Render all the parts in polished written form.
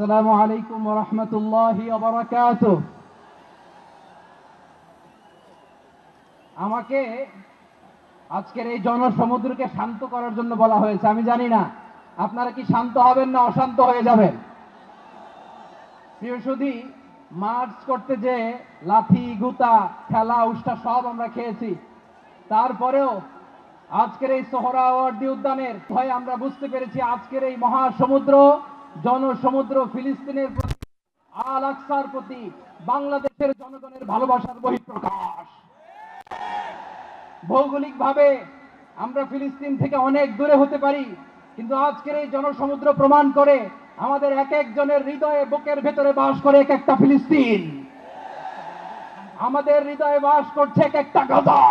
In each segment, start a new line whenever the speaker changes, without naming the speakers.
আসসালামু আলাইকুম ওয়া রাহমাতুল্লাহি ওয়া বারাকাতুহু। আমাকে আজকের এই জনসমুদ্রকে শান্ত করার জন্য বলা হয়েছে। আমি জানি না আপনারা কি শান্ত হবেন না অশান্ত হয়ে যাবেন। প্রিয় সুধী, মার্চ করতে যে লাথি গুতা ঠেলা উষ্টা সব আমরা খেয়েছি, তারপরেও আজকের এই সোহরাওয়ার্দী উদ্যানের ভয়ে আমরা বুঝতে পেরেছি আজকের এই মহাসমুদ্র জনসমুদ্র ফিলিস্তিনের প্রতি, আল আকসার প্রতি বাংলাদেশের জনগণের ভালোবাসার বহিঃপ্রকাশ। ভৌগোলিকভাবে আমরা ফিলিস্তিন থেকে অনেক দূরে হতে পারি, কিন্তু আজকের এই জনসমুদ্র প্রমাণ করে আমাদের এক একজনের হৃদয়ে বুকের ভেতরে বাস করে এক একটা ফিলিস্তিন। আমাদের হৃদয়ে বাস করছে এক একটা গাজা।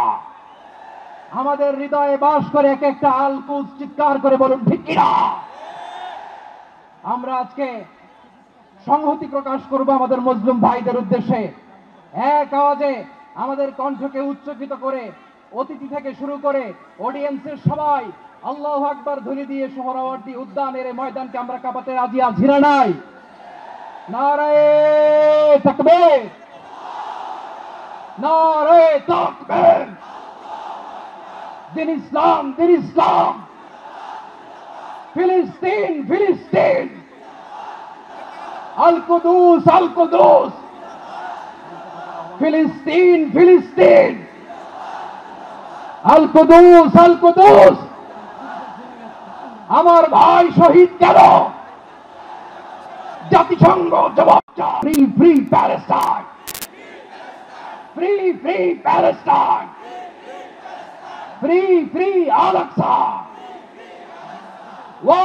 আমাদের হৃদয়ে বাস করে এক একটা আল কুদস। চিৎকার করে বলুন ঠিক কিনা। আমরা আজকে সংহতি প্রকাশ করব আমাদের মুসলিম ভাইদের উদ্দেশ্যে। এক আওয়াজে আমাদের কণ্ঠকে উচ্চকিত করে অতিথি থেকে শুরু করে অডিয়েন্সের সবাই আল্লাহু আকবার ধ্বনি দিয়ে সোহরাওয়ার্দী উদ্যানের এই ময়দানকে আমরা কাঁপাতে রাজি আছি না নাই? নারায়ে তাকবীর, নারায়ে তাকবীর। দিন ইসলাম, দিন ইসলাম। ফিলিস্তিন, ফিলিস্তিন। আল কুদুস, আল কুদুস। ফিলিস্তিন, ফিলিস্তিন। আল কুদুস, আল কুদুস। আমার ভাই শহীদ কেন? জাতিসংঘ জবাব চায়। Free free Palestine, free free Palestine, free free Al Aqsa.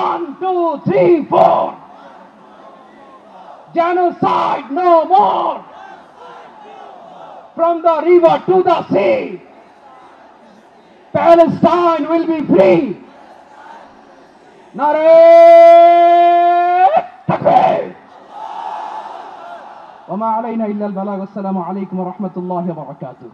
1 2 3 4, genocide no more. From the river to the sea, Palestine will be free. Narayeh Takbir. Wa ma alayna illa al-balagh. Assalamu alaykum wa rahmatullahi wa barakatuh.